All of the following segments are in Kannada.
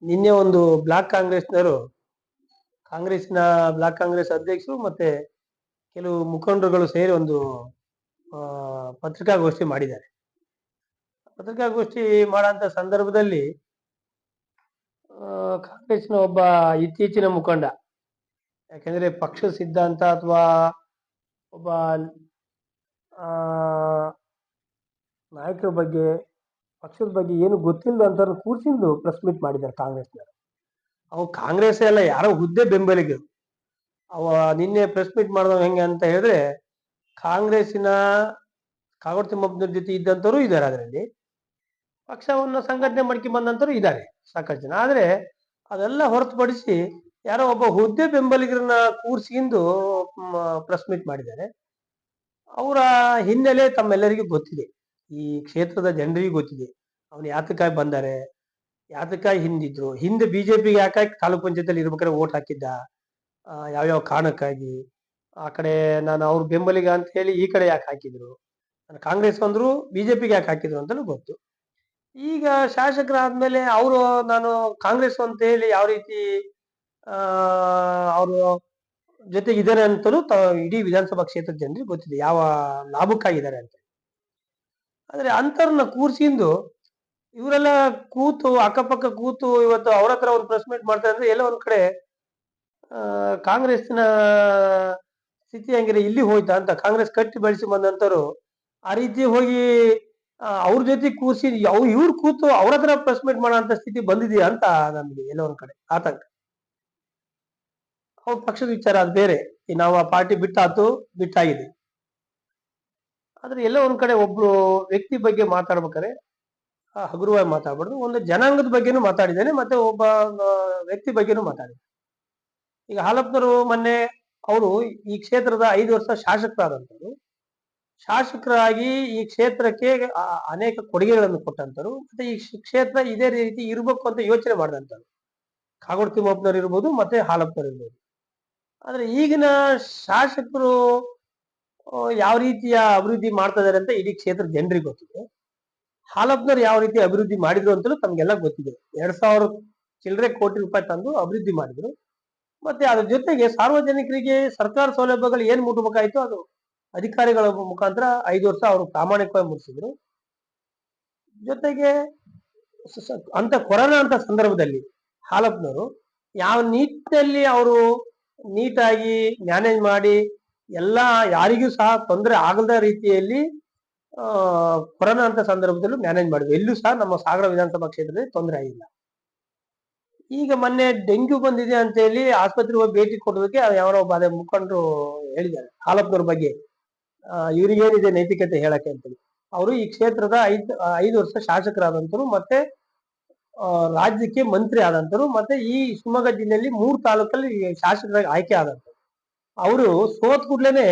ನಿನ್ನೆ ಒಂದು ಬ್ಲಾಕ್ ಕಾಂಗ್ರೆಸ್ನವರು ಕಾಂಗ್ರೆಸ್ಸಿನ ಬ್ಲಾಕ್ ಕಾಂಗ್ರೆಸ್ ಅಧ್ಯಕ್ಷರು ಮತ್ತೆ ಕೆಲವು ಮುಖಂಡರುಗಳು ಸೇರಿ ಒಂದು ಪತ್ರಿಕಾಗೋಷ್ಠಿ ಮಾಡಿದ್ದಾರೆ. ಪತ್ರಿಕಾಗೋಷ್ಠಿ ಮಾಡಂತ ಸಂದರ್ಭದಲ್ಲಿ ಕಾಂಗ್ರೆಸ್ನ ಒಬ್ಬ ಇತ್ತೀಚಿನ ಮುಖಂಡ, ಯಾಕೆಂದ್ರೆ ಪಕ್ಷ ಸಿದ್ಧಾಂತ ಅಥವಾ ಒಬ್ಬ ನಾಯಕರ ಬಗ್ಗೆ ಪಕ್ಷದ ಬಗ್ಗೆ ಏನು ಗೊತ್ತಿಲ್ಲ ಅಂತ ಕೂರ್ಸಿಂದು ಪ್ರೆಸ್ ಮೀಟ್ ಮಾಡಿದ್ದಾರೆ ಕಾಂಗ್ರೆಸ್ನವರು. ಅವು ಕಾಂಗ್ರೆಸ್ ಎಲ್ಲ ಯಾರೋ ಹುದ್ದೆ ಬೆಂಬಲಿಗರು. ಅವ ನಿನ್ನೆ ಪ್ರೆಸ್ ಮೀಟ್ ಮಾಡಿದವ ಹೆಂಗೆ ಅಂತ ಹೇಳಿದ್ರೆ, ಕಾಂಗ್ರೆಸ್ಸಿನ ಕಾಗೋಡು ತಿಮ್ಮಪ್ಪನವ್ರ ಜೊತೆ ಇದ್ದಂಥವ್ರು ಇದ್ದಾರೆ, ಅದರಲ್ಲಿ ಪಕ್ಷವನ್ನು ಸಂಘಟನೆ ಮಾಡ್ಕೊಂಡು ಬಂದಂಥವ್ರು ಇದ್ದಾರೆ ಸಾಕಷ್ಟು ಜನ. ಆದ್ರೆ ಅದೆಲ್ಲ ಹೊರತುಪಡಿಸಿ ಯಾರೋ ಒಬ್ಬ ಹುದ್ದೆ ಬೆಂಬಲಿಗರನ್ನ ಕೂರ್ಸಿಂದು ಪ್ರೆಸ್ ಮೀಟ್ ಮಾಡಿದ್ದಾರೆ. ಅವರ ಹಿನ್ನೆಲೆ ತಮ್ಮೆಲ್ಲರಿಗೂ ಗೊತ್ತಿದೆ, ಈ ಕ್ಷೇತ್ರದ ಜನರಿಗೂ ಗೊತ್ತಿದೆ. ಅವನು ಯಾತಕ್ಕಾಗಿ ಬಂದಾರೆ, ಯಾತಕ್ಕಾಗಿ ಹಿಂದಿದ್ರು, ಹಿಂದೆ ಬಿಜೆಪಿಗೆ ಯಾಕಾಗಿ ತಾಲೂಕ್ ಪಂಚಾಯತ್ ಇರ್ಬೇಕಾದ್ರೆ ಓಟ್ ಹಾಕಿದ್ದ, ಯಾವ್ಯಾವ ಕಾರಣಕ್ಕಾಗಿ, ಆ ಕಡೆ ನಾನು ಅವ್ರ ಬೆಂಬಲಿಗ ಅಂತ ಹೇಳಿ ಈ ಕಡೆ ಯಾಕೆ ಹಾಕಿದ್ರು, ನಾನು ಕಾಂಗ್ರೆಸ್ ಅಂದ್ರು ಬಿಜೆಪಿಗೆ ಯಾಕೆ ಹಾಕಿದ್ರು ಅಂತಲೂ ಗೊತ್ತು. ಈಗ ಶಾಸಕರಾದ್ಮೇಲೆ ಅವರು ನಾನು ಕಾಂಗ್ರೆಸ್ ಅಂತ ಹೇಳಿ ಯಾವ ರೀತಿ ಅವರು ಜೊತೆಗಿದ್ದಾರೆ ಅಂತಲೂ ಇಡೀ ವಿಧಾನಸಭಾ ಕ್ಷೇತ್ರದ ಜನರಿಗೆ ಗೊತ್ತಿದೆ, ಯಾವ ಲಾಭಕ್ಕಾಗಿದ್ದಾರೆ ಅಂತ. ಆದ್ರೆ ಅಂತರ್ನ ಕೂರ್ಸಿಂದು ಇವರೆಲ್ಲ ಕೂತು ಅಕ್ಕಪಕ್ಕ ಕೂತು ಇವತ್ತು ಅವ್ರ ಹತ್ರ ಒಂದು ಪ್ರೆಸ್ ಮೀಟ್ ಮಾಡ್ತಾರೆ ಅಂದ್ರೆ ಎಲ್ಲ ಒಂದ್ ಕಡೆ ಕಾಂಗ್ರೆಸ್ನ ಸ್ಥಿತಿ ಹಂಗಿದ್ರೆ ಇಲ್ಲಿ ಹೋಯ್ತಾ ಅಂತ. ಕಾಂಗ್ರೆಸ್ ಕಟ್ಟಿ ಬೆಳೆಸಿ ಬಂದಂತವ್ರು ಆ ರೀತಿ ಹೋಗಿ ಅವ್ರ ಜೊತೆ ಕೂರ್ಸಿ ಇವ್ರು ಕೂತು ಅವ್ರ ಹತ್ರ ಪ್ರೆಸ್ ಮೀಟ್ ಮಾಡೋ ಅಂತ ಸ್ಥಿತಿ ಬಂದಿದೆಯಾ ಅಂತ ನಮ್ಗೆ ಎಲ್ಲ ಒಂದ್ ಕಡೆ ಆತಂಕ. ಅವ್ರ ಪಕ್ಷದ ವಿಚಾರ ಅದು ಬೇರೆ, ನಾವು ಆ ಪಾರ್ಟಿ ಬಿಟ್ಟಾಗಿದೆ. ಆದ್ರೆ ಎಲ್ಲ ಒಂದ್ ಕಡೆ ಒಬ್ರು ವ್ಯಕ್ತಿ ಬಗ್ಗೆ ಮಾತಾಡ್ಬೇಕಾರೆ ಹಗುರವಾಗಿ ಮಾತಾಡ್ಬಾರ್ದು. ಒಂದು ಜನಾಂಗದ ಬಗ್ಗೆನೂ ಮಾತಾಡಿದ್ದೇನೆ, ಮತ್ತೆ ಒಬ್ಬ ವ್ಯಕ್ತಿ ಬಗ್ಗೆನೂ ಮಾತಾಡಿದೆ. ಈಗ ಹಾಲಪ್ಪನವರು ಮೊನ್ನೆ ಅವರು ಈ ಕ್ಷೇತ್ರದ 5 ವರ್ಷ ಶಾಸಕರಾದಂಥವ್ರು, ಶಾಸಕರಾಗಿ ಈ ಕ್ಷೇತ್ರಕ್ಕೆ ಅನೇಕ ಕೊಡುಗೆಗಳನ್ನು ಕೊಟ್ಟಂತರು, ಮತ್ತೆ ಈ ಕ್ಷೇತ್ರ ಇದೇ ರೀತಿ ಇರ್ಬೇಕು ಅಂತ ಯೋಚನೆ ಮಾಡಿದಂಥವ್ರು. ಕಾಗೋಡು ತಿಮ್ಮಪ್ಪನವ್ರು ಇರ್ಬೋದು, ಮತ್ತೆ ಹಾಲಪ್ಪನವ್ರು ಇರ್ಬೋದು. ಆದ್ರೆ ಈಗಿನ ಶಾಸಕರು ಯಾವ ರೀತಿಯ ಅಭಿವೃದ್ಧಿ ಮಾಡ್ತಾ ಇದಾರೆ ಅಂತ ಇಡೀ ಕ್ಷೇತ್ರದ ಜನರಿಗೆ ಗೊತ್ತಿದೆ. ಹಾಲಪ್ಪನವ್ರು ಯಾವ ರೀತಿ ಅಭಿವೃದ್ಧಿ ಮಾಡಿದ್ರು ಅಂತಲೂ ತಮ್ಗೆಲ್ಲ ಗೊತ್ತಿದೆ. 2,000 ಚಿಲ್ಲರೆ ಕೋಟಿ ರೂಪಾಯಿ ತಂದು ಅಭಿವೃದ್ಧಿ ಮಾಡಿದ್ರು. ಮತ್ತೆ ಅದ್ರ ಜೊತೆಗೆ ಸಾರ್ವಜನಿಕರಿಗೆ ಸರ್ಕಾರ ಸೌಲಭ್ಯಗಳು ಏನ್ ಮುಟ್ಬೇಕಾಯ್ತು ಅದು ಅಧಿಕಾರಿಗಳ ಮುಖಾಂತರ 5 ವರ್ಷ ಅವರು ಪ್ರಾಮಾಣಿಕವಾಗಿ ಮುಗಿಸಿದ್ರು. ಜೊತೆಗೆ ಅಂತ ಕೊರೋನಾ ಅಂತ ಸಂದರ್ಭದಲ್ಲಿ ಹಾಲಪ್ಪನವರು ಯಾವ ನಿಟ್ಟಿನಲ್ಲಿ ಅವರು ನೀಟಾಗಿ ಮ್ಯಾನೇಜ್ ಮಾಡಿ ಎಲ್ಲಾ ಯಾರಿಗೂ ಸಹ ತೊಂದರೆ ಆಗದ ರೀತಿಯಲ್ಲಿ ಕೊರೋನಾ ಅಂತ ಸಂದರ್ಭದಲ್ಲೂ ಮ್ಯಾನೇಜ್ ಮಾಡಿದ್ವಿ. ಎಲ್ಲೂ ಸಹ ನಮ್ಮ ಸಾಗರ ವಿಧಾನಸಭಾ ಕ್ಷೇತ್ರದಲ್ಲಿ ತೊಂದರೆ ಆಗಿಲ್ಲ. ಈಗ ಮೊನ್ನೆ ಡೆಂಗ್ಯೂ ಬಂದಿದೆ ಅಂತ ಹೇಳಿ ಆಸ್ಪತ್ರೆಗೆ ಹೋಗಿ ಭೇಟಿ ಕೊಡೋದಕ್ಕೆ ಯಾರೋ ಒಬ್ಬ ಅದೇ ಮುಖಂಡರು ಹೇಳಿದ್ದಾರೆ ಹಾಲಪ್ಪನವ್ರ ಬಗ್ಗೆ, ಇವ್ರಿಗೇನಿದೆ ನೈತಿಕತೆ ಹೇಳಕ್ಕೆ ಅಂತೇಳಿ. ಅವರು ಈ ಕ್ಷೇತ್ರದ 5 ವರ್ಷ ಶಾಸಕರಾದಂತರು, ಮತ್ತೆ ರಾಜ್ಯಕ್ಕೆ ಮಂತ್ರಿ ಆದಂತರು, ಮತ್ತೆ ಈ ಶಿವಮೊಗ್ಗ ಜಿಲ್ಲೆಯಲ್ಲಿ 3 ತಾಲೂಕಲ್ಲಿ ಶಾಸಕರಾಗಿ ಆಯ್ಕೆ ಆದಂತರು. ಅವರು ಸೋತ್ ಕೂಡ್ಲೇನೆ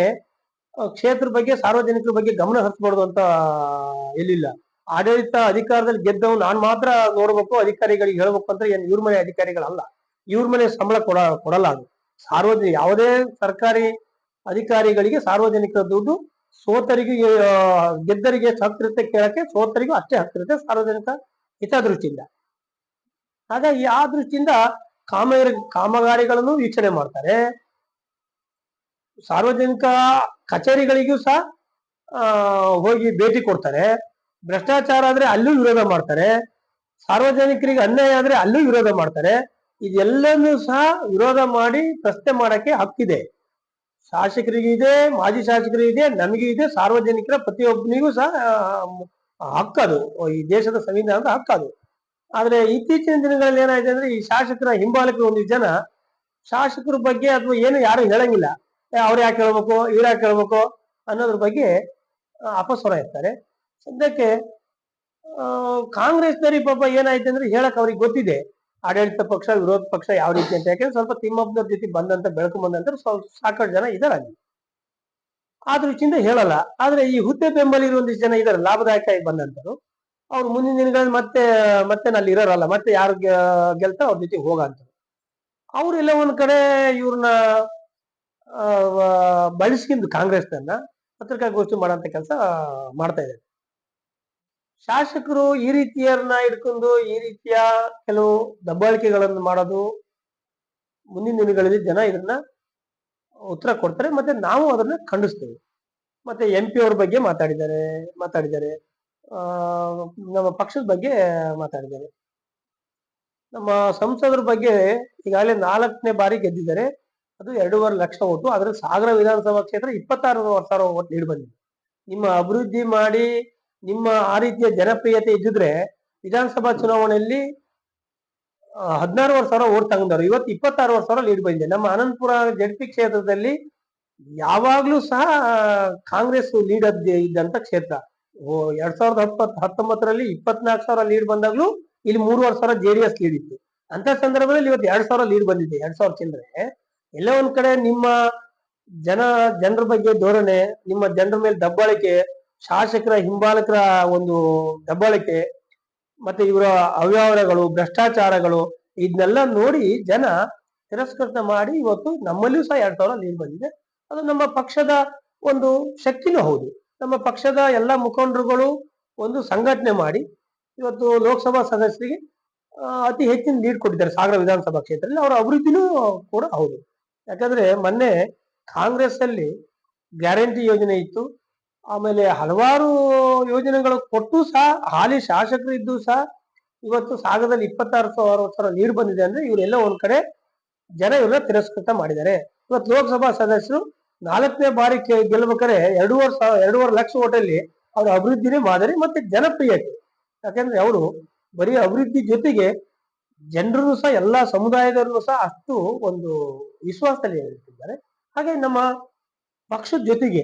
ಕ್ಷೇತ್ರ ಬಗ್ಗೆ ಸಾರ್ವಜನಿಕರ ಬಗ್ಗೆ ಗಮನ ಹರಿಸಬಾರ್ದು ಅಂತ ಎಲ್ಲಿಲ್ಲ. ಆಡಳಿತ ಅಧಿಕಾರದಲ್ಲಿ ಗೆದ್ದವ್ ನಾನ್ ಮಾತ್ರ ನೋಡ್ಬೇಕು, ಅಧಿಕಾರಿಗಳಿಗೆ ಹೇಳ್ಬೇಕು ಅಂತ ಏನ್ ಇವ್ರ ಮನೆ ಅಧಿಕಾರಿಗಳಲ್ಲ, ಇವ್ರ ಮನೆ ಸಂಬಳ ಕೊಡಲ್ಲ. ಅದು ಸಾರ್ವಜನಿಕ ಯಾವುದೇ ಸರ್ಕಾರಿ ಅಧಿಕಾರಿಗಳಿಗೆ ಸಾರ್ವಜನಿಕರ ದುಡ್ಡು ಸೋತರಿಗೆ ಗೆದ್ದರಿಗೆ ಎಷ್ಟು ಹತ್ತಿರುತ್ತೆ ಕೇಳಕ್ಕೆ, ಸೋತರಿಗೂ ಅಷ್ಟೇ ಹತ್ತಿರುತ್ತೆ ಸಾರ್ವಜನಿಕ ಹಿತದೃಷ್ಟಿಯಿಂದ. ಹಾಗಾಗಿ ಆ ದೃಷ್ಟಿಯಿಂದ ಕಾಮಗಾರಿಗಳನ್ನು ವೀಕ್ಷಣೆ ಮಾಡ್ತಾರೆ. ಸಾರ್ವಜನಿಕ ಕಚೇರಿಗಳಿಗೂ ಸಹ ಹೋಗಿ ಭೇಟಿ ಕೊಡ್ತಾರೆ. ಭ್ರಷ್ಟಾಚಾರ ಆದ್ರೆ ಅಲ್ಲೂ ವಿರೋಧ ಮಾಡ್ತಾರೆ, ಸಾರ್ವಜನಿಕರಿಗೆ ಅನ್ಯಾಯ ಆದ್ರೆ ಅಲ್ಲೂ ವಿರೋಧ ಮಾಡ್ತಾರೆ. ಇದೆಲ್ಲನೂ ಸಹ ವಿರೋಧ ಮಾಡಿ ಪ್ರಶ್ನೆ ಮಾಡಕ್ಕೆ ಹಕ್ಕಿದೆ. ಶಾಸಕರಿಗೂ ಇದೆ, ಮಾಜಿ ಶಾಸಕರಿಗೂ ಇದೆ, ನಮಗೂ ಇದೆ, ಸಾರ್ವಜನಿಕರ ಪ್ರತಿಯೊಬ್ಬನಿಗೂ ಸಹ ಹಕ್ಕದು, ಈ ದೇಶದ ಸಂವಿಧಾನದ ಹಕ್ಕದು. ಆದ್ರೆ ಇತ್ತೀಚಿನ ದಿನಗಳಲ್ಲಿ ಏನಾಯ್ತು ಅಂದ್ರೆ, ಈ ಶಾಸಕರ ಹಿಂಬಾಲಕರು ಒಂದಿಷ್ಟು ಜನ ಶಾಸಕರ ಬಗ್ಗೆ ಅಥವಾ ಏನು ಯಾರು ಹೇಳಂಗಿಲ್ಲ, ಅವ್ರು ಯಾಕೆ ಹೇಳ್ಬೇಕು, ಇವ್ರು ಯಾಕೆ ಹೇಳ್ಬೇಕು ಅನ್ನೋದ್ರ ಬಗ್ಗೆ ಅಪಸ್ವರ ಇರ್ತಾರೆ. ಸದ್ಯಕ್ಕೆ ಕಾಂಗ್ರೆಸ್ನವ್ರಿಗೆ ಪಾಪ ಏನಾಯ್ತು ಅಂದ್ರೆ ಹೇಳಕ್ ಅವ್ರಿಗೆ ಗೊತ್ತಿದೆ ಆಡಳಿತ ಪಕ್ಷ ವಿರೋಧ ಪಕ್ಷ ಯಾವ ರೀತಿ ಅಂತ. ಯಾಕಂದ್ರೆ ಸ್ವಲ್ಪ ತಿಮ್ಮಪ್ಪನವ್ರ ಜೊತೆ ಬಂದಂತ ಬೆಳಕು ಬಂದಂತ ಸಾಕಷ್ಟು ಜನ ಇದಾರೆ ಅಲ್ಲಿ, ಆ ದೃಷ್ಟಿಯಿಂದ ಹೇಳಲ್ಲ. ಆದ್ರೆ ಈ ಹುದ್ದೆ ಬೆಂಬಲಿಗರು ಒಂದಿಷ್ಟು ಜನ ಇದಾರೆ ಲಾಭದಾಯಕವಾಗಿ ಬಂದಂತರು, ಅವ್ರು ಮುಂದಿನ ದಿನಗಳಲ್ಲಿ ಮತ್ತೆ ಅಲ್ಲಿ ಇರೋರಲ್ಲ, ಮತ್ತೆ ಯಾರು ಗೆಲ್ತಾ ಅವ್ರ ಜೊತೆ ಹೋಗಂತ ಅವ್ರೆಲ್ಲ ಒಂದ್ ಕಡೆ ಇವ್ರನ್ನ ಬಳಸ್ಕೊಂಡು ಕಾಂಗ್ರೆಸ್ನನ್ನ ಪತ್ರಿಕಾಗೋಷ್ಠಿ ಮಾಡೋಂಥ ಕೆಲಸ ಮಾಡ್ತಾ ಇದ್ದಾರೆ. ಶಾಸಕರು ಈ ರೀತಿಯನ್ನ ಇಟ್ಕೊಂಡು ಈ ರೀತಿಯ ಕೆಲವು ದಬ್ಬಾಳಿಕೆಗಳನ್ನು ಮಾಡೋದು ಮುಂದಿನ ದಿನಗಳಲ್ಲಿ ಜನ ಇದನ್ನ ಉತ್ತರ ಕೊಡ್ತಾರೆ, ಮತ್ತೆ ನಾವು ಅದನ್ನ ಖಂಡಿಸ್ತೇವೆ. ಮತ್ತೆ MP ಅವ್ರ ಬಗ್ಗೆ ಮಾತಾಡಿದ್ದಾರೆ, ಆ ನಮ್ಮ ಪಕ್ಷದ ಬಗ್ಗೆ ಮಾತಾಡಿದ್ದಾರೆ. ನಮ್ಮ ಸಂಸದರ ಬಗ್ಗೆ ಈಗಾಗಲೇ 4ನೇ ಬಾರಿ ಗೆದ್ದಿದ್ದಾರೆ. ಅದು 2.5 ಲಕ್ಷ ಓಟು. ಅದ್ರ ಸಾಗರ ವಿಧಾನಸಭಾ ಕ್ಷೇತ್ರ 26,000 ಓಟ್ ನೀಡಿ ಬಂದಿದೆ. ನಿಮ್ಮ ಅಭಿವೃದ್ಧಿ ಮಾಡಿ ನಿಮ್ಮ ಆ ರೀತಿಯ ಜನಪ್ರಿಯತೆ ಇದ್ದಿದ್ರೆ ವಿಧಾನಸಭಾ ಚುನಾವಣೆಯಲ್ಲಿ 16,000 ಓಟ್ ತಗೊಂಡವ್ರು. ಇವತ್ತು 26,000 ಲೀಡ್ ಬಂದಿದೆ. ನಮ್ಮ ಅನಂತಪುರ ಜಡ್ಪಿ ಕ್ಷೇತ್ರದಲ್ಲಿ ಯಾವಾಗ್ಲೂ ಸಹ ಕಾಂಗ್ರೆಸ್ ಲೀಡ್ ಇದ್ದಂತ ಕ್ಷೇತ್ರ. 2019ರಲ್ಲಿ 24,000 ಲೀಡ್ ಬಂದಾಗ್ಲೂ ಇಲ್ಲಿ 3,500 JDS ಲೀಡ್ ಇತ್ತು. ಅಂತ ಸಂದರ್ಭದಲ್ಲಿ ಇವತ್ತು 2,000 ಲೀಡ್ ಬಂದಿದೆ. 2,000 ಚಿಲ್ಲರೆ. ಎಲ್ಲ ಒಂದ್ ಕಡೆ ನಿಮ್ಮ ಜನರ ಬಗ್ಗೆ ಧೋರಣೆ, ನಿಮ್ಮ ಜನರ ಮೇಲೆ ದಬ್ಬಾಳಿಕೆ, ಶಾಸಕರ ಹಿಂಬಾಲಕರ ಒಂದು ದಬ್ಬಾಳಿಕೆ, ಮತ್ತೆ ಇವರ ಅವ್ಯವಹಾರಗಳು, ಭ್ರಷ್ಟಾಚಾರಗಳು ಇದನ್ನೆಲ್ಲ ನೋಡಿ ಜನ ತಿರಸ್ಕೃತ ಮಾಡಿ ಇವತ್ತು ನಮ್ಮಲ್ಲಿಯೂ ಸಹ 2,000 ಲೀಡ್ ಬಂದಿದೆ. ಅದು ನಮ್ಮ ಪಕ್ಷದ ಒಂದು ಶಕ್ತಿನೂ ಹೌದು. ನಮ್ಮ ಪಕ್ಷದ ಎಲ್ಲ ಮುಖಂಡರುಗಳು ಒಂದು ಸಂಘಟನೆ ಮಾಡಿ ಇವತ್ತು ಲೋಕಸಭಾ ಸದಸ್ಯರಿಗೆ ಅತಿ ಹೆಚ್ಚಿನ ಲೀಡ್ ಕೊಟ್ಟಿದ್ದಾರೆ ಸಾಗರ ವಿಧಾನಸಭಾ ಕ್ಷೇತ್ರದಲ್ಲಿ. ಅವರ ಅಭಿವೃದ್ಧಿನೂ ಕೂಡ ಹೌದು. ಯಾಕಂದ್ರೆ ಮೊನ್ನೆ ಕಾಂಗ್ರೆಸ್ ಅಲ್ಲಿ ಗ್ಯಾರಂಟಿ ಯೋಜನೆ ಇತ್ತು, ಆಮೇಲೆ ಹಲವಾರು ಯೋಜನೆಗಳು ಕೊಟ್ಟು ಸಹ ಹಾಲಿ ಶಾಸಕರು ಇದ್ದು ಸಹ ಇವತ್ತು ಸಾಗರದಲ್ಲಿ 26,000 ಲೀಡ್ ಬಂದಿದೆ ಅಂದ್ರೆ ಇವರೆಲ್ಲ ಒಂದ್ ಕಡೆ ಜನ ಇವ್ರನ್ನ ತಿರಸ್ಕೃತ ಮಾಡಿದ್ದಾರೆ. ಇವತ್ತು ಲೋಕಸಭಾ ಸದಸ್ಯರು 4ನೇ ಬಾರಿ ಗೆಲ್ಬೇಕಾದ್ರೆ 2.5 ಲಕ್ಷ ಓಟಲ್ಲಿ ಅವ್ರ ಅಭಿವೃದ್ಧಿನೇ ಮಾದರಿ ಮತ್ತೆ ಜನಪ್ರಿಯತೆ. ಯಾಕಂದ್ರೆ ಅವರು ಬರೀ ಅಭಿವೃದ್ಧಿ ಜೊತೆಗೆ ಜನರನ್ನು ಸಹ ಎಲ್ಲಾ ಸಮುದಾಯದವರನ್ನು ಸಹ ಅಷ್ಟು ಒಂದು ವಿಶ್ವಾಸದಲ್ಲಿ ಇಟ್ಟಿದ್ದಾರೆ. ಹಾಗೆ ನಮ್ಮ ಪಕ್ಷದ ಜೊತೆಗೆ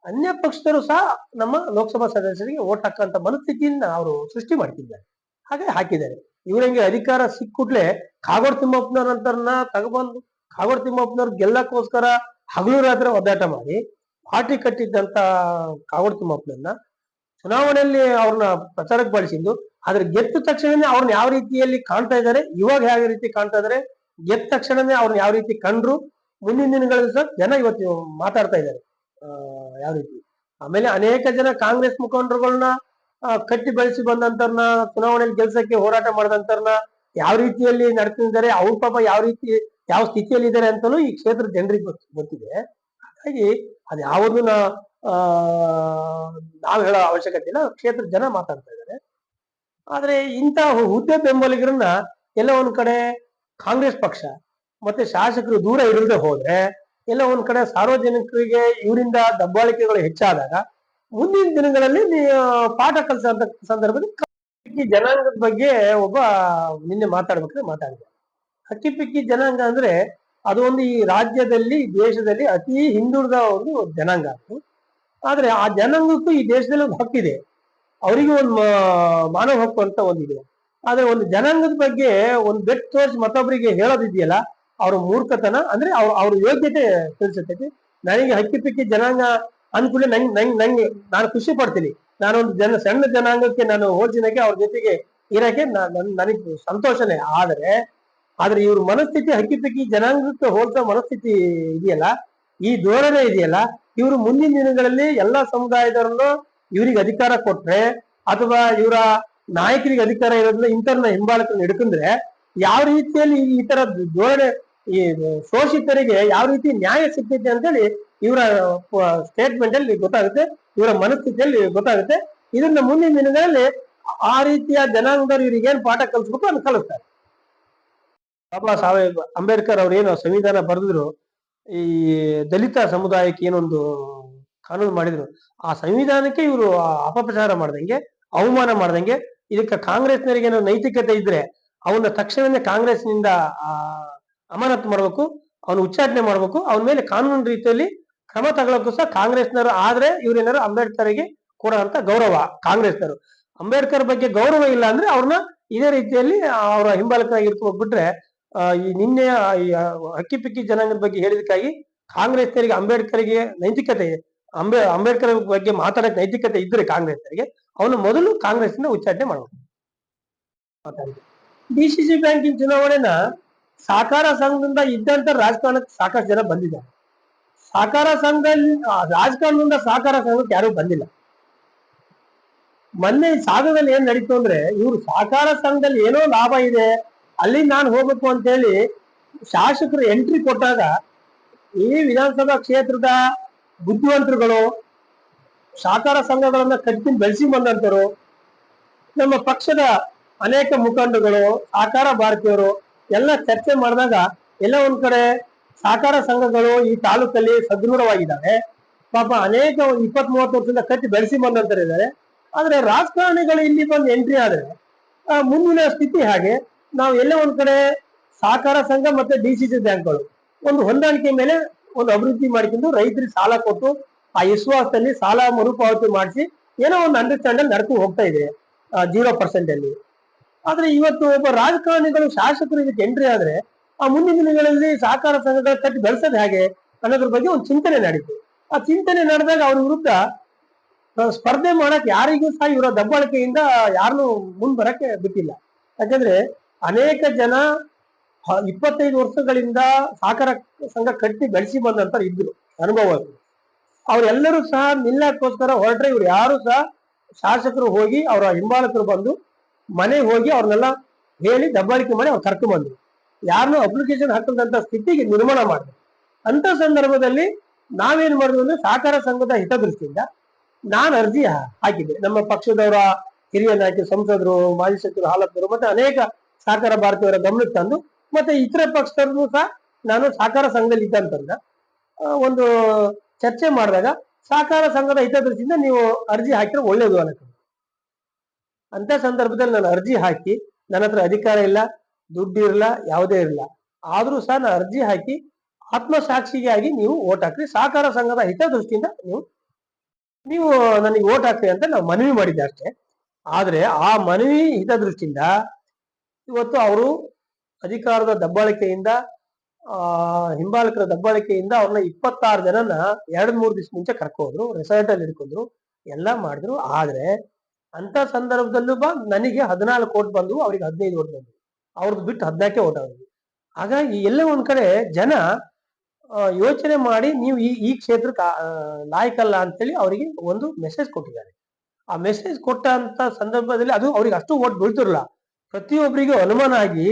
ಅನ್ಯ ಪಕ್ಷದವರು ಸಹ ನಮ್ಮ ಲೋಕಸಭಾ ಸದಸ್ಯರಿಗೆ ಓಟ್ ಹಾಕಂತ ಮನಸ್ಥಿತಿಯನ್ನ ಅವರು ಸೃಷ್ಟಿ ಮಾಡ್ತಿದ್ದಾರೆ. ಹಾಗೆ ಹಾಕಿದ್ದಾರೆ. ಇವರಿಗೆ ಅಧಿಕಾರ ಸಿಕ್ಕುಟ್ಲೆ ಕಾಗೋಡು ತಿಮ್ಮಪ್ಪನವರಂತರನ್ನ ತಗೊಬಂದು ಕಾಗೋಡು ತಿಮ್ಮಪ್ಪನವ್ರ ಗೆಲ್ಲಕ್ಕೋಸ್ಕರ ಹಗಲು ರಾತ್ರಿ ಒದ್ದಾಟ ಮಾಡಿ ಪಾರ್ಟಿ ಕಟ್ಟಿದ್ದಂತ ಕಾಗೋಡು ತಿಮ್ಮಪ್ಪನನ್ನ ಚುನಾವಣೆಯಲ್ಲಿ ಅವ್ರನ್ನ ಪ್ರಚಾರಕ್ಕೆ ಬಳಸಿದ್ದು. ಆದ್ರೆ ಗೆದ್ದ ತಕ್ಷಣನೇ ಅವ್ರನ್ನ ಯಾವ ರೀತಿಯಲ್ಲಿ ಕಾಣ್ತಾ ಇದ್ದಾರೆ, ಇವಾಗ ಯಾವ ರೀತಿ ಕಾಣ್ತಾ ಇದಾರೆ, ಗೆದ್ದ ತಕ್ಷಣನೇ ಅವ್ರನ್ನ ಯಾವ ರೀತಿ ಕಂಡ್ರು, ಮುಂದಿನ ದಿನಗಳಲ್ಲಿ ಸಹ ಜನ ಇವತ್ತು ಮಾತಾಡ್ತಾ ಇದ್ದಾರೆ ಯಾವ ರೀತಿ. ಆಮೇಲೆ ಅನೇಕ ಜನ ಕಾಂಗ್ರೆಸ್ ಮುಖಂಡರುಗಳನ್ನ ಕಟ್ಟಿ ಬೆಳೆಸಿ ಬಂದಂತರ್ನ ಚುನಾವಣೆಯಲ್ಲಿ ಗೆಲ್ಸಕ್ಕೆ ಹೋರಾಟ ಮಾಡಿದಂತರ್ನ ಯಾವ ರೀತಿಯಲ್ಲಿ ನಡ್ತಿದ್ದಾರೆ, ಅವ್ರ ಪಾಪ ಯಾವ ರೀತಿ ಯಾವ ಸ್ಥಿತಿಯಲ್ಲಿ ಇದ್ದಾರೆ ಅಂತಲೂ ಈ ಕ್ಷೇತ್ರದ ಜನರಿಗೆ ಗೊತ್ತಿದೆ. ಹಾಗಾಗಿ ಅದು ಯಾವುದನ್ನ ನಾವು ಹೇಳೋ ಅವಶ್ಯಕತೆ ಇಲ್ಲ, ಕ್ಷೇತ್ರದ ಜನ ಮಾತಾಡ್ತಾ ಇದ್ದಾರೆ. ಆದ್ರೆ ಇಂಥ ಹುದ್ದೆ ಬೆಂಬಲಿಗರನ್ನ ಎಲ್ಲ ಒಂದ್ ಕಡೆ ಕಾಂಗ್ರೆಸ್ ಪಕ್ಷ ಮತ್ತೆ ಶಾಸಕರು ದೂರ ಇಡದೆ ಹೋದ್ರೆ ಎಲ್ಲ ಒಂದ್ ಕಡೆ ಸಾರ್ವಜನಿಕರಿಗೆ ಇವರಿಂದ ದಬ್ಬಾಳಿಕೆಗಳು ಹೆಚ್ಚಾದಾಗ ಮುಂದಿನ ದಿನಗಳಲ್ಲಿ ಪಾಠ ಕಲಿಸಂತ ಸಂದರ್ಭದಲ್ಲಿ ಜನಾಂಗದ ಬಗ್ಗೆ ಒಬ್ಬ ನಿನ್ನೆ ಮಾತಾಡಿದೆ. ಹಕ್ಕಿಪಿಕ್ಕಿ ಜನಾಂಗ ಅಂದ್ರೆ ಅದು ಒಂದು ಈ ರಾಜ್ಯದಲ್ಲಿ ದೇಶದಲ್ಲಿ ಅತಿ ಹಿಂದುಳಿದ ಒಂದು ಜನಾಂಗ ಅದು. ಆದ್ರೆ ಆ ಜನಾಂಗಕ್ಕೂ ಈ ದೇಶದಲ್ಲಿ ಒಂದು ಹಕ್ಕಿದೆ, ಅವರಿಗೂ ಒಂದು ಮಾನವ ಹಕ್ಕು ಅಂತ ಒಂದಿದೆ. ಆದ್ರೆ ಒಂದು ಜನಾಂಗದ ಬಗ್ಗೆ ಒಂದು ಬೆಟ್ ತೋರಿಸಿ ಮತ್ತೊಬ್ಬರಿಗೆ ಹೇಳೋದಿದೆಯಲ್ಲ, ಅವ್ರ ಮೂರ್ಖತನ. ಅಂದ್ರೆ ಅವ್ರ ಯೋಗ್ಯತೆ ತಿಳಿಸುತ್ತೈತಿ. ನನಗೆ ಹಕ್ಕಿಪಿಕ್ಕಿ ಜನಾಂಗ ಅನುಕೂಲ ನಂಗೆ ನಾನು ಖುಷಿ ಪಡ್ತೀನಿ. ನಾನೊಂದು ಸಣ್ಣ ಜನಾಂಗಕ್ಕೆ ನಾನು ಹೋಲ್ಸಿನಕ್ಕೆ ಅವ್ರ ಜೊತೆಗೆ ಇರಕ್ಕೆ ನನಗೆ ಸಂತೋಷನೇ. ಆದ್ರೆ ಇವ್ರ ಮನಸ್ಥಿತಿ ಹಕ್ಕಿಪಿಕ್ಕಿ ಜನಾಂಗಕ್ಕೆ ಹೋಲ್ಸೋ ಮನಸ್ಥಿತಿ ಇದೆಯಲ್ಲ, ಈ ಧೋರಣೆ ಇದೆಯಲ್ಲ, ಇವರು ಮುಂದಿನ ದಿನಗಳಲ್ಲಿ ಎಲ್ಲಾ ಸಮುದಾಯದವರನ್ನು ಇವ್ರಿಗೆ ಅಧಿಕಾರ ಕೊಟ್ರೆ ಅಥವಾ ಇವರ ನಾಯಕರಿಗೆ ಅಧಿಕಾರ ಇರೋದ್ರಿಂದ ಇಂಥವ್ರನ್ನ ಹಿಂಬಾಲಕರನ್ನ ಹಿಡ್ಕೊಂಡ್ರೆ ಯಾವ ರೀತಿಯಲ್ಲಿ ಈ ತರ ಧೋರಣೆ ಈ ಶೋಷಿತರಿಗೆ ಯಾವ ರೀತಿ ನ್ಯಾಯ ಸಿಗ್ತೈತೆ ಅಂತೇಳಿ ಇವರ ಸ್ಟೇಟ್ಮೆಂಟ್ ಅಲ್ಲಿ ಗೊತ್ತಾಗುತ್ತೆ, ಇವರ ಮನಸ್ಥಿತಿಯಲ್ಲಿ ಗೊತ್ತಾಗುತ್ತೆ. ಇದನ್ನ ಮುಂದಿನ ದಿನಗಳಲ್ಲಿ ಆ ರೀತಿಯ ಜನಾಂಗದವ್ರು ಇವ್ರಿಗೆ ಏನ್ ಪಾಠ ಕಲಿಸ್ಬೇಕು ಅದನ್ನ ಕಲಿಸ್ತಾರೆ. ಬಾಬಾ ಸಾಹೇಬ್ ಅಂಬೇಡ್ಕರ್ ಅವ್ರು ಏನು ಸಂವಿಧಾನ ಬರೆದ್ರು, ಈ ದಲಿತ ಸಮುದಾಯಕ್ಕೆ ಏನೊಂದು ಕಾನೂನು ಮಾಡಿದ್ರು, ಆ ಸಂವಿಧಾನಕ್ಕೆ ಇವರು ಅಪಪ್ರಚಾರ ಮಾಡ್ದಂಗೆ, ಅವಮಾನ ಮಾಡ್ದಂಗೆ. ಇದಕ್ಕೆ ಕಾಂಗ್ರೆಸ್ನವರಿಗೆ ಏನೋ ನೈತಿಕತೆ ಇದ್ರೆ ಅವನ್ನ ತಕ್ಷಣವೇ ಕಾಂಗ್ರೆಸ್ನಿಂದ ಅಮಾನತು ಮಾಡ್ಬೇಕು, ಅವನು ಉಚ್ಚಾಟನೆ ಮಾಡ್ಬೇಕು, ಅವನ ಮೇಲೆ ಕಾನೂನು ರೀತಿಯಲ್ಲಿ ಕ್ರಮ ತಗೊಳ್ಳಕ್ಕೂ ಸಹ ಕಾಂಗ್ರೆಸ್ನವರು. ಆದ್ರೆ ಇವ್ರೇನಾರು ಅಂಬೇಡ್ಕರ್ಗೆ ಕೊಡೋ ಅಂತ ಗೌರವ ಕಾಂಗ್ರೆಸ್ನವರು. ಅಂಬೇಡ್ಕರ್ ಬಗ್ಗೆ ಗೌರವ ಇಲ್ಲ ಅಂದ್ರೆ ಅವ್ರನ್ನ ಇದೇ ರೀತಿಯಲ್ಲಿ ಅವರ ಹಿಂಬಾಲಕರಾಗಿ ಇಟ್ಕೊಂಡ್ಬಿಟ್ರೆ ಈ ನಿನ್ನೆ ಈ ಹಕ್ಕಿಪಿಕ್ಕಿ ಜನಾಂಗದ ಬಗ್ಗೆ ಹೇಳಿದಕ್ಕಾಗಿ ಕಾಂಗ್ರೆಸ್ನವರಿಗೆ ಅಂಬೇಡ್ಕರ್ಗೆ ನೈತಿಕತೆ ಅಂಬೇಡ್ಕರ್ ಬಗ್ಗೆ ಮಾತಾಡಕ್ ನೈತಿಕತೆ ಇದ್ರೆ ಕಾಂಗ್ರೆಸ್ನವರಿಗೆ ಅವನು ಮೊದಲು ಕಾಂಗ್ರೆಸ್ನ ಉಚ್ಚಾಟನೆ ಮಾಡಬೇಕು. DCC ಬ್ಯಾಂಕಿನ ಚುನಾವಣೆನ ಸಹಕಾರ ಸಂಘದಿಂದ ಇದ್ದಂತ ರಾಜಕಾರಣಕ್ಕೆ ಸಾಕಷ್ಟು ಜನ ಬಂದಿದ್ದಾರೆ. ಸಹಕಾರ ಸಂಘದಲ್ಲಿ ರಾಜಕಾರಣದಿಂದ ಸಹಕಾರ ಸಂಘಕ್ಕೆ ಯಾರು ಬಂದಿಲ್ಲ. ಮೊನ್ನೆ ಸಾಗರದಲ್ಲಿ ಏನ್ ನಡೀತು ಅಂದ್ರೆ, ಇವ್ರು ಸಹಕಾರ ಸಂಘದಲ್ಲಿ ಏನೋ ಲಾಭ ಇದೆ, ಅಲ್ಲಿ ನಾನು ಹೋಗ್ಬೇಕು ಅಂತ ಹೇಳಿ ಶಾಸಕರು ಎಂಟ್ರಿ ಕೊಟ್ಟಾಗ ಈ ವಿಧಾನಸಭಾ ಕ್ಷೇತ್ರದ ಬುದ್ಧಿವಂತರುಗಳು, ಸಹಕಾರ ಸಂಘಗಳನ್ನ ಕಟ್ಟಿ ಬೆಳೆಸಿ ಬಂದಂತರು, ನಮ್ಮ ಪಕ್ಷದ ಅನೇಕ ಮುಖಂಡರುಗಳು, ಸಹಕಾರ ಭಾರತೀಯರು ಎಲ್ಲ ಚರ್ಚೆ ಮಾಡಿದಾಗ ಎಲ್ಲ ಒಂದ್ ಕಡೆ ಸಹಕಾರ ಸಂಘಗಳು ಈ ತಾಲೂಕಲ್ಲಿ ಸದೃಢವಾಗಿದ್ದಾವೆ. ಪಾಪ ಅನೇಕ 20-30 ವರ್ಷದಿಂದ ಕಟ್ಟಿ ಬೆಳೆಸಿ ಬಂದಂತರಿದ್ದಾರೆ. ಆದ್ರೆ ರಾಜಕಾರಣಿಗಳು ಇಲ್ಲಿ ಬಂದು ಎಂಟ್ರಿ ಆದ್ರೆ ಮುಂದಿನ ಸ್ಥಿತಿ ಹಾಗೆ. ನಾವು ಎಲ್ಲ ಒಂದ್ ಕಡೆ ಸಹಕಾರ ಸಂಘ ಮತ್ತೆ DCC ಬ್ಯಾಂಕ್ಗಳು ಒಂದು ಹೊಂದಾಣಿಕೆ ಮೇಲೆ ಒಂದು ಅಭಿವೃದ್ಧಿ ಮಾಡಿಕೊಂಡು ರೈತರಿಗೆ ಸಾಲ ಕೊಟ್ಟು ಆ ವಿಶ್ವಾಸದಲ್ಲಿ ಸಾಲ ಮರುಪಾವತಿ ಮಾಡಿಸಿ ಏನೋ ಒಂದು ಅಂಡರ್ಸ್ಟ್ಯಾಂಡ್ ನಡ್ಕೊಂಡು ಹೋಗ್ತಾ ಇದೆ 0% ಅಲ್ಲಿ. ಆದ್ರೆ ಇವತ್ತು ಒಬ್ಬ ರಾಜಕಾರಣಿಗಳು ಶಾಸಕರು ಇದಕ್ಕೆ ಎಂಟ್ರಿ ಆದ್ರೆ ಆ ಮುಂದಿನ ದಿನಗಳಲ್ಲಿ ಸಹಕಾರ ಸಂಘಗಳ ಕಟ್ಟಿ ಬೆಳೆಸೋದು ಹೇಗೆ ಅನ್ನೋದ್ರ ಬಗ್ಗೆ ಒಂದು ಚಿಂತನೆ ನಡೀತು. ಆ ಚಿಂತನೆ ನಡೆದಾಗ ಅವ್ರ ವಿರುದ್ಧ ಸ್ಪರ್ಧೆ ಮಾಡಕ್ ಯಾರಿಗೂ ಸಹ ಇವರ ದಬ್ಬಾಳಿಕೆಯಿಂದ ಯಾರನ್ನು ಮುಂದ್ ಬರಕ್ಕೆ ಬಿಟ್ಟಿಲ್ಲ. ಯಾಕಂದ್ರೆ ಅನೇಕ ಜನ 25 ವರ್ಷಗಳಿಂದ ಸಹಕಾರ ಸಂಘ ಕಟ್ಟಿ ಬೆಳೆಸಿ ಬಂದಂತ ಇದ್ರು ಅನುಭವ. ಅವರೆಲ್ಲರೂ ಸಹ ನಿಲ್ಲಕ್ಕೋಸ್ಕರ ಹೊರಟ್ರೆ ಇವ್ರು ಯಾರು ಸಹ ಶಾಸಕರು ಹೋಗಿ ಅವರ ಹಿಂಬಾಲಕರು ಬಂದು ಮನೆಗೆ ಹೋಗಿ ಅವ್ರನ್ನೆಲ್ಲ ಹೇಳಿ ದಬ್ಬಾಳಿಕೆ ಮಾಡಿ ಅವ್ರು ಕರ್ಕೊಂಡ್ ಬಂದ್ರು. ಯಾರನ್ನೂ ಅಪ್ಲಿಕೇಶನ್ ಹಾಕದಂತ ಸ್ಥಿತಿಗೆ ನಿರ್ಮಾಣ ಮಾಡಿದ್ರು. ಅಂತ ಸಂದರ್ಭದಲ್ಲಿ ನಾವೇನ್ ಮಾಡಿದ್ವಿ ಅಂದ್ರೆ ಸಹಕಾರ ಸಂಘದ ಹಿತದೃಷ್ಟಿಯಿಂದ ನಾನು ಅರ್ಜಿ ಹಾಕಿದ್ದೆ. ನಮ್ಮ ಪಕ್ಷದವರ ಹಿರಿಯ ನಾಯಕರು, ಸಂಸದರು, ಮಾಜಿ ಸಚಿವರು, ಹಾಲಪ್ಪರು ಮತ್ತೆ ಅನೇಕ ಸಹಕಾರ ಭಾರತೀಯರ ಗಮನಕ್ಕೆ ತಂದು ಮತ್ತೆ ಇತರ ಪಕ್ಷದವ್ರನ್ನು ಸಹ ನಾನು ಸಹಕಾರ ಸಂಘದಲ್ಲಿ ಇದ್ದಂತಂದ ಒಂದು ಚರ್ಚೆ ಮಾಡಿದಾಗ ಸಹಕಾರ ಸಂಘದ ಹಿತದೃಷ್ಟಿಯಿಂದ ನೀವು ಅರ್ಜಿ ಹಾಕಿದ್ರೆ ಒಳ್ಳೇದು ಅನ್ನಕ್ಕೆ. ಅಂತ ಸಂದರ್ಭದಲ್ಲಿ ನಾನು ಅರ್ಜಿ ಹಾಕಿ, ನನ್ನ ಹತ್ರ ಅಧಿಕಾರ ಇಲ್ಲ, ದುಡ್ಡು ಇರಲ್ಲ, ಯಾವುದೇ ಇರಲ್ಲ, ಆದ್ರೂ ಸಹ ನಾನು ಅರ್ಜಿ ಹಾಕಿ ಆತ್ಮಸಾಕ್ಷಿಗಾಗಿ ನೀವು ಓಟ್ ಹಾಕ್ರಿ, ಸಹಕಾರ ಸಂಘದ ಹಿತದೃಷ್ಟಿಯಿಂದ ನೀವು ನನಗೆ ಓಟ್ ಹಾಕ್ರಿ ಅಂತ ನಾವು ಮನವಿ ಮಾಡಿದ್ದೆ ಅಷ್ಟೇ. ಆದ್ರೆ ಆ ಮನವಿ ಹಿತದೃಷ್ಟಿಯಿಂದ ಇವತ್ತು ಅವರು ಅಧಿಕಾರದ ದಬ್ಬಾಳಿಕೆಯಿಂದ ಹಿಂಬಾಲಕರ ದಬ್ಬಾಳಿಕೆಯಿಂದ ಅವ್ರನ್ನ 26 ಜನನ 2-3 ದಿವಸ ಮುಂಚೆ ಕರ್ಕೋದ್ರು, ರೆಸಾರ್ಟ್ ಅಲ್ಲಿ ಹಿಡ್ಕೊಂಡ್ರು, ಎಲ್ಲಾ ಮಾಡಿದ್ರು. ಆದ್ರೆ ಅಂತ ಸಂದರ್ಭದಲ್ಲೂ ನನಗೆ 14 ಓಟ್ ಬಂದು, ಅವ್ರಿಗೆ 15 ಓಟ್ ಬಂದ್ರು, ಅವ್ರದ್ದು ಬಿಟ್ಟು 14 ಓಟ್ ಆದ್ರು. ಹಾಗಾಗಿ ಎಲ್ಲ ಒಂದ್ ಕಡೆ ಜನ ಯೋಚನೆ ಮಾಡಿ ನೀವು ಈ ಕ್ಷೇತ್ರಕ್ಕೆ ಲಾಯಕಲ್ಲ ಅಂತೇಳಿ ಅವರಿಗೆ ಒಂದು ಮೆಸೇಜ್ ಕೊಟ್ಟಿದ್ದಾರೆ. ಆ ಮೆಸೇಜ್ ಕೊಟ್ಟಂತ ಸಂದರ್ಭದಲ್ಲಿ ಅದು ಅವ್ರಿಗೆ ಅಷ್ಟು ಓಟ್ ಬೀಳ್ತಿರಲ್ಲ. ಪ್ರತಿಯೊಬ್ಬರಿಗೂ ಅನುಮಾನ ಆಗಿ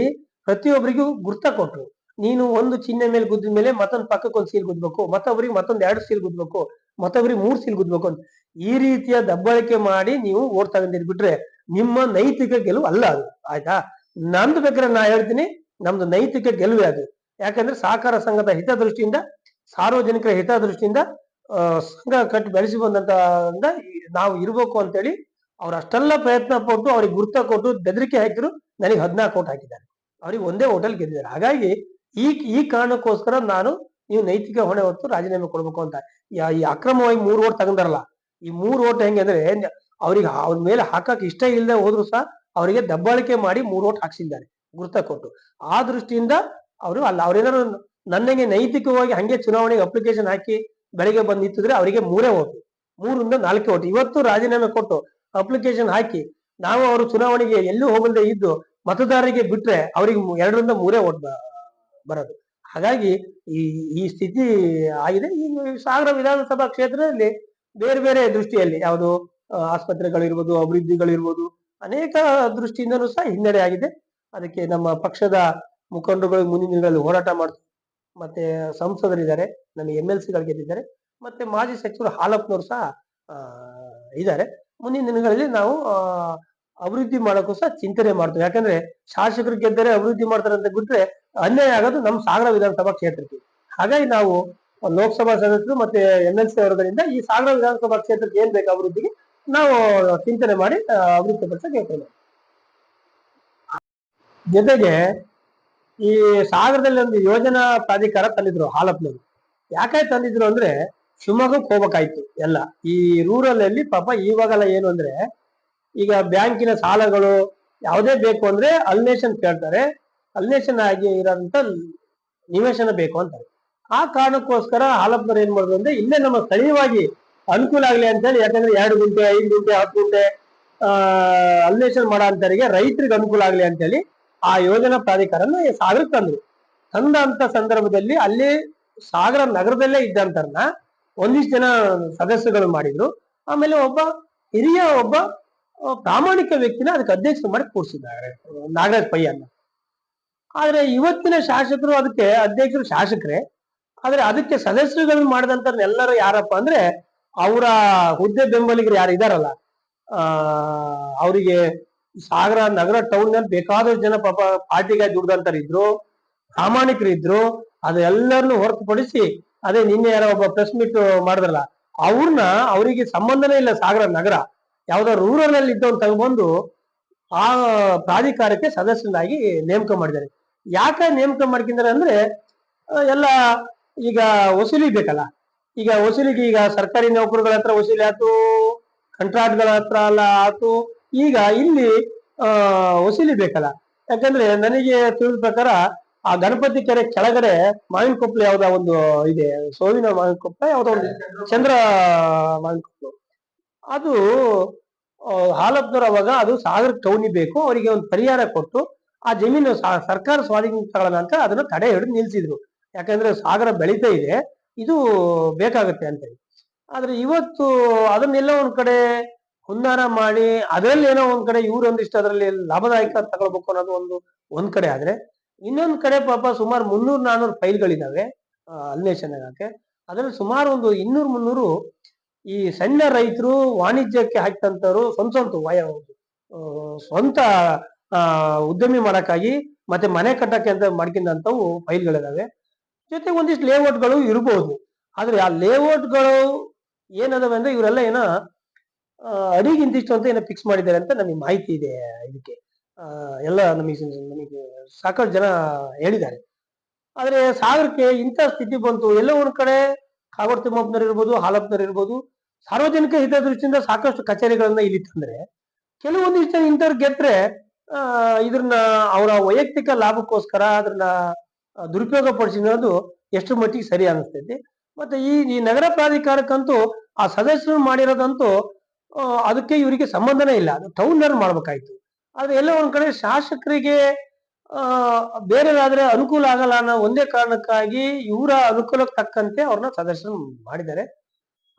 ಪ್ರತಿಯೊಬ್ಬರಿಗೂ ಗುರ್ತ ಕೊಟ್ರು. ನೀನು ಒಂದು ಚಿಹ್ನೆ ಮೇಲೆ ಗುದ್ದ ಮೇಲೆ ಮತ್ತೊಂದು ಪಕ್ಕಕ್ಕೆ ಒಂದು ಸೀಲ್ ಗುದ್ಬೇಕು, ಮತ್ತೊಬ್ಬರಿಗೆ ಮತ್ತೊಂದು 2 ಸೀಲ್ ಗುದ್ಬೇಕು, ಮತ್ತೊಬ್ಬರಿಗೆ 3 ಸೀಲ್ ಗುದ್ಬೇಕು ಅಂತ ಈ ರೀತಿಯ ದಬ್ಬಾಳಿಕೆ ಮಾಡಿ ನೀವು ಓಟ್ ತಗೊಂಡಿದ್ ಬಿಟ್ರೆ ನಿಮ್ಮ ನೈತಿಕ ಗೆಲುವು ಅಲ್ಲ ಅದು. ಆಯ್ತಾ? ನಂದು ಬೇಕಾದ್ರೆ ನಾ ಹೇಳ್ತೀನಿ, ನಮ್ದು ನೈತಿಕ ಗೆಲುವೇ ಅದು. ಯಾಕಂದ್ರೆ ಸಹಕಾರ ಸಂಘದ ಹಿತದೃಷ್ಟಿಯಿಂದ, ಸಾರ್ವಜನಿಕರ ಹಿತದೃಷ್ಟಿಯಿಂದ ಸಂಘ ಕಟ್ಟಿ ಬೆಳೆಸಿ ಬಂದಂತ ನಾವು ಇರ್ಬೇಕು ಅಂತೇಳಿ ಅವ್ರು ಅಷ್ಟೆಲ್ಲ ಪ್ರಯತ್ನ ಪಟ್ಟು ಅವ್ರಿಗೆ ಗುರ್ತ ಕೊಟ್ಟು ಬೆದರಿಕೆ ಹಾಕಿದ್ರು. ನನಗೆ 14 ಓಟ್ ಹಾಕಿದ್ದಾರೆ, ಅವ್ರಿಗೆ ಒಂದೇ ಹೋಟೆಲ್ ಗೆದ್ದಿದ್ದಾರೆ. ಹಾಗಾಗಿ ಈ ಕಾರಣಕ್ಕೋಸ್ಕರ ನಾನು ನೀವು ನೈತಿಕ ಹೊಣೆ ಹೊತ್ತು ರಾಜೀನಾಮೆ ಕೊಡ್ಬೇಕು ಅಂತ. ಈ ಅಕ್ರಮವಾಗಿ 3 ಓಟ್ ತಗೊಂಡಾರಲ್ಲ, ಈ 3 ಓಟ್ ಹೆಂಗೆ ಅಂದ್ರೆ ಅವ್ರಿಗೆ ಅವ್ರ ಮೇಲೆ ಹಾಕಕ್ ಇಷ್ಟ ಇಲ್ಲದೆ ಹೋದ್ರು ಸಹ ಅವರಿಗೆ ದಬ್ಬಾಳಿಕೆ ಮಾಡಿ 3 ಓಟ್ ಹಾಕ್ಸಿದ್ದಾರೆ ಗುರ್ತ ಕೊಟ್ಟು. ಆ ದೃಷ್ಟಿಯಿಂದ ಅವರು ಅಲ್ಲ, ಅವ್ರೇನಾದ್ರು ನನಗೆ ನೈತಿಕವಾಗಿ ಹಂಗೆ ಚುನಾವಣೆಗೆ ಅಪ್ಲಿಕೇಶನ್ ಹಾಕಿ ಬೆಳಿಗ್ಗೆ ಬಂದು ನಿಂತಿದ್ರೆ ಅವರಿಗೆ 3 ಓಟು, 3ರಿಂದ 4 ಓಟು. ಇವತ್ತು ರಾಜೀನಾಮೆ ಕೊಟ್ಟು ಅಪ್ಲಿಕೇಶನ್ ಹಾಕಿ ನಾವು ಅವರು ಚುನಾವಣೆಗೆ ಎಲ್ಲೂ ಹೋಗದೆ ಇದ್ದು ಮತದಾರರಿಗೆ ಬಿಟ್ರೆ ಅವ್ರಿಗೆ 2ರಿಂದ 3 ಓಟ್ ಬರೋದು. ಹಾಗಾಗಿ ಈ ಸ್ಥಿತಿ ಆಗಿದೆ. ಈ ಸಾಗರ ವಿಧಾನಸಭಾ ಕ್ಷೇತ್ರದಲ್ಲಿ ಬೇರೆ ಬೇರೆ ದೃಷ್ಟಿಯಲ್ಲಿ ಯಾವುದು ಆಸ್ಪತ್ರೆಗಳಿರ್ಬೋದು, ಅಭಿವೃದ್ಧಿಗಳಿರ್ಬೋದು, ಅನೇಕ ದೃಷ್ಟಿಯಿಂದನೂ ಸಹ ಹಿನ್ನಡೆ ಆಗಿದೆ. ಅದಕ್ಕೆ ನಮ್ಮ ಪಕ್ಷದ ಮುಖಂಡರುಗಳು ಮುಂದಿನ ದಿನಗಳಲ್ಲಿ ಹೋರಾಟ ಮಾಡ್ತಾರೆ. ಮತ್ತೆ ಸಂಸದರಿದ್ದಾರೆ, ನಮ್ಮ MLCಗಳು ಗೆದ್ದಿದ್ದಾರೆ, ಮತ್ತೆ ಮಾಜಿ ಸಚಿವರು ಹಾಲಪ್ಪನವರು ಸಹ ಇದ್ದಾರೆ. ಮುಂದಿನ ದಿನಗಳಲ್ಲಿ ನಾವು ಅಭಿವೃದ್ಧಿ ಮಾಡೋಕ್ಕೂ ಸಹ ಚಿಂತನೆ ಮಾಡ್ತೀವಿ. ಯಾಕಂದ್ರೆ ಶಾಸಕರು ಗೆದ್ದರೆ ಅಭಿವೃದ್ಧಿ ಮಾಡ್ತಾರೆ ಅಂತ ಬಿಟ್ರೆ ಅನ್ಯಾಯ ಆಗೋದು ನಮ್ಮ ಸಾಗರ ವಿಧಾನಸಭಾ ಕ್ಷೇತ್ರಕ್ಕೆ. ಹಾಗಾಗಿ ನಾವು ಲೋಕಸಭಾ ಸದಸ್ಯರು ಮತ್ತೆ MLC ಅವರಿಂದ ಈ ಸಾಗರ ವಿಧಾನಸಭಾ ಕ್ಷೇತ್ರಕ್ಕೆ ಏನ್ ಬೇಕು ಅಭಿವೃದ್ಧಿಗೆ ನಾವು ಚಿಂತನೆ ಮಾಡಿ ಅಭಿವೃದ್ಧಿ ಪಡಿಸಕ್ಕೆ ಹೇಳ್ತೇವೆ. ಜೊತೆಗೆ ಈ ಸಾಗರದಲ್ಲಿ ಒಂದು ಯೋಜನಾ ಪ್ರಾಧಿಕಾರ ತಂದಿದ್ರು ಹಾಲಪ್ಪನವರು. ಯಾಕಾಯ್ತು ತಂದಿದ್ರು ಅಂದ್ರೆ ಶಿವಮೊಗ್ಗಕ್ಕೆ ಹೋಗ್ಬೇಕಾಯ್ತು ಎಲ್ಲ. ಈ ರೂರಲ್ ಅಲ್ಲಿ ಪಾಪ ಇವಾಗೆಲ್ಲ ಏನು ಅಂದ್ರೆ ಈಗ ಬ್ಯಾಂಕಿನ ಸಾಲಗಳು ಯಾವುದೇ ಬೇಕು ಅಂದ್ರೆ ಅಲ್ನೇಷನ್ ಕೇಳ್ತಾರೆ, ಅಲ್ನೇಷನ್ ಆಗಿ ಇರೋಂತ ನಿವೇಶನ ಬೇಕು ಅಂತಾರೆ. ಆ ಕಾರಣಕ್ಕೋಸ್ಕರ ಹಾಲಪ್ಪನವ್ರು ಏನ್ ಮಾಡಿದ್ರು ಅಂದ್ರೆ ಇಲ್ಲೇ ನಮ್ಮ ಸ್ಥಳೀಯವಾಗಿ ಅನುಕೂಲ ಆಗ್ಲಿ ಅಂತೇಳಿ, ಯಾಕಂದ್ರೆ 2 ಗುಂಟೆ 5 ಗುಂಟೆ 10 ಗುಂಟೆ ಅಲ್ನೇಷನ್ ಮಾಡೋ ಅಂತವರಿಗೆ ರೈತರಿಗೆ ಅನುಕೂಲ ಆಗ್ಲಿ ಅಂತೇಳಿ ಆ ಯೋಜನಾ ಪ್ರಾಧಿಕಾರನ ಸಾಗರಕ್ಕೆ ತಂದ್ರು. ತಂದಂತ ಸಂದರ್ಭದಲ್ಲಿ ಅಲ್ಲಿ ಸಾಗರ ನಗರದಲ್ಲೇ ಇದ್ದಂತರ್ನ ಒಂದಿಷ್ಟು ಜನ ಸದಸ್ಯಗಳು ಮಾಡಿದ್ರು. ಆಮೇಲೆ ಒಬ್ಬ ಹಿರಿಯ ಪ್ರಾಮಾಣಿಕ ವ್ಯಕ್ತಿನ ಅದಕ್ಕೆ ಅಧ್ಯಕ್ಷರು ಮಾಡಿ ಕೂರಿಸಿದ್ದಾರೆ, ನಾಗರಾಜ್ ಪೈ ಅನ್ನ. ಆದ್ರೆ ಇವತ್ತಿನ ಶಾಸಕರು ಅದಕ್ಕೆ ಅಧ್ಯಕ್ಷರು ಶಾಸಕರೇ, ಆದ್ರೆ ಅದಕ್ಕೆ ಸದಸ್ಯರುಗಳನ್ನ ಮಾಡಿದಂತವ್ರನ್ನೆಲ್ಲರೂ ಯಾರಪ್ಪ ಅಂದ್ರೆ ಅವರ ಹುದ್ದೆ ಬೆಂಬಲಿಗರು ಯಾರು ಇದಾರಲ್ಲ, ಅವರಿಗೆ ಸಾಗರ ನಗರ ಟೌನ್ ನಲ್ಲಿ ಬೇಕಾದಷ್ಟು ಜನ ಪಾಪ ಪಾರ್ಟಿಗಾಗಿ ದುಡ್ದಂತರು ಇದ್ರು, ಪ್ರಾಮಾಣಿಕರು ಇದ್ರು. ಅದೆಲ್ಲರನ್ನು ಹೊರತುಪಡಿಸಿ ಅದೇ ನಿನ್ನೆ ಯಾರೋ ಒಬ್ಬ ಪ್ರೆಸ್ ಮೀಟ್ ಮಾಡಿದ್ರಲ್ಲ, ಅವ್ರನ್ನ ಅವರಿಗೆ ಸಂಬಂಧನೇ ಇಲ್ಲ ಸಾಗರ ನಗರ, ಯಾವ್ದೋ ರೂರಲ್ ಅಲ್ಲಿ ಇದ್ದವ್ರು ತಗೊಂಡ್ಬಂದು ಆ ಪ್ರಾಧಿಕಾರಕ್ಕೆ ಸದಸ್ಯನಾಗಿ ನೇಮಕ ಮಾಡಿದ್ದಾರೆ. ಯಾಕೆ ನೇಮಕ ಮಾಡ್ಕಿದ್ದಾರೆ ಅಂದ್ರೆ ಎಲ್ಲ ಈಗ ವಸೂಲಿ ಬೇಕಲ್ಲ. ಈಗ ವಸೂಲಿಗೆ ಈಗ ಸರ್ಕಾರಿ ನೌಕರುಗಳ ಹತ್ರ ವಸೂಲಿ ಆಯ್ತು, ಕಂಟ್ರಾಕ್ಟ್ಗಳ ಹತ್ರ ಎಲ್ಲ ಆಯ್ತು, ಈಗ ಇಲ್ಲಿ ವಸೂಲಿ ಬೇಕಲ್ಲ. ಯಾಕಂದ್ರೆ ನನಗೆ ತಿಳಿದ ಪ್ರಕಾರ ಆ ಗಣಪತಿ ಕೆರೆ ಕೆಳಗಡೆ ಮಾವಿನ ಕೊಪ್ಪಲು ಯಾವ್ದೋ ಒಂದು ಇದೆ, ಸೋವಿನ ಮಾವಿನ ಕೊಪ್ಪಲ ಯಾವ್ದೋ ಒಂದು ಚಂದ್ರ ಮಾವಿನ ಕೊಪ್ಪಲು, ಅದು ಹಾಲಪ್ನವ್ರು ಅವಾಗ ಅದು ಸಾಗರ ಟೌನಿ ಬೇಕು, ಅವರಿಗೆ ಒಂದು ಪರಿಹಾರ ಕೊಟ್ಟು ಆ ಜಮೀನು ಸರ್ಕಾರ ಸ್ವಾಧೀನ ತಗೊಳ್ಳೋಣ ಅಂತ ಅದನ್ನ ತಡೆ ಹಿಡಿದು ನಿಲ್ಸಿದ್ರು. ಯಾಕಂದ್ರೆ ಸಾಗರ ಬೆಳೀತಾ ಇದೆ, ಇದು ಬೇಕಾಗತ್ತೆ ಅಂತ ಹೇಳಿ. ಆದ್ರೆ ಇವತ್ತು ಅದನ್ನೆಲ್ಲ ಒಂದ್ ಕಡೆ ಹುನ್ನಾರ ಮಾಡಿ ಅದರಲ್ಲಿ ಏನೋ ಒಂದ್ ಕಡೆ ಇವ್ರೊಂದಿಷ್ಟು ಅದರಲ್ಲಿ ಲಾಭದಾಯಕ ತಗೊಳ್ಬೇಕು ಅನ್ನೋದು ಒಂದ್ ಕಡೆ ಆದ್ರೆ, ಇನ್ನೊಂದ್ ಕಡೆ ಪಾಪ ಸುಮಾರು 300-400 ಫೈಲ್ಗಳಿದಾವೆ ಅನ್ವೇಷಣೆ ಆಗಕ್ಕೆ. ಅದ್ರಲ್ಲಿ ಸುಮಾರು ಒಂದು 200-300 ಈ ಸಣ್ಣ ರೈತರು ವಾಣಿಜ್ಯಕ್ಕೆ ಹಾಕ್ತಂತವ್ರು ಸ್ವಂತ ಉದ್ಯಮಿ ಮಾಡಕ್ಕಾಗಿ ಮತ್ತೆ ಮನೆ ಕಟ್ಟಕ್ಕೆ ಅಂತ ಮಾಡ್ಕೊಂಡಂತವು ಫೈಲ್ಗಳಿದಾವೆ. ಜೊತೆಗೆ ಒಂದಿಷ್ಟು ಲೇಔಟ್ಗಳು ಇರ್ಬೋದು. ಆದ್ರೆ ಆ ಲೇಔಟ್ಗಳು ಏನದಾವೆ ಅಂದ್ರೆ ಇವರೆಲ್ಲ ಏನೋ ಅಡಿಗೆ ಇಂತಿಷ್ಟು ಅಂತ ಏನೋ ಫಿಕ್ಸ್ ಮಾಡಿದ್ದಾರೆ ಅಂತ ನಮಗೆ ಮಾಹಿತಿ ಇದೆ. ಇದಕ್ಕೆ ಎಲ್ಲ ನಮಗೆ ಸಾಕಷ್ಟು ಜನ ಹೇಳಿದ್ದಾರೆ. ಆದ್ರೆ ಸಾಗರಕ್ಕೆ ಇಂಥ ಸ್ಥಿತಿ ಬಂತು. ಎಲ್ಲೋ ಒಂದ್ ಕಡೆ ಕಾಗೋಡು ತಿಮ್ಮಪ್ಪನವ್ರು ಇರ್ಬೋದು, ಹಾಲಪ್ಪನವ್ರು ಇರ್ಬೋದು, ಸಾರ್ವಜನಿಕ ಹಿತದೃಷ್ಟಿಯಿಂದ ಸಾಕಷ್ಟು ಕಚೇರಿಗಳನ್ನ ಇಲ್ಲಿ ತಂದ್ರೆ, ಕೆಲವೊಂದಿಷ್ಟು ಜನ ಇಂಥವ್ರು ಗೆದ್ರೆ ಇದನ್ನ ಅವರ ವೈಯಕ್ತಿಕ ಲಾಭಕ್ಕೋಸ್ಕರ ಅದನ್ನ ದುರುಪಯೋಗ ಪಡಿಸಿರೋದು ಎಷ್ಟು ಮಟ್ಟಿಗೆ ಸರಿ ಅನಿಸ್ತೈತಿ. ಮತ್ತೆ ಈ ನಗರ ಪ್ರಾಧಿಕಾರಕ್ಕಂತೂ ಆ ಸದಸ್ಯರು ಮಾಡಿರೋದಂತೂ ಅದಕ್ಕೆ ಇವರಿಗೆ ಸಂಬಂಧನೇ ಇಲ್ಲ, ಅದು ಟೌನ್ ಮಾಡ್ಬೇಕಾಯ್ತು. ಆದ್ರೆ ಎಲ್ಲ ಒಂದ್ ಕಡೆ ಶಾಸಕರಿಗೆ ಬೇರೆದಾದ್ರೆ ಅನುಕೂಲ ಆಗಲ್ಲ ಅನ್ನೋ ಒಂದೇ ಕಾರಣಕ್ಕಾಗಿ ಇವರ ಅನುಕೂಲಕ್ಕೆ ತಕ್ಕಂತೆ ಅವ್ರನ್ನ ಸದಸ್ಯರು ಮಾಡಿದ್ದಾರೆ.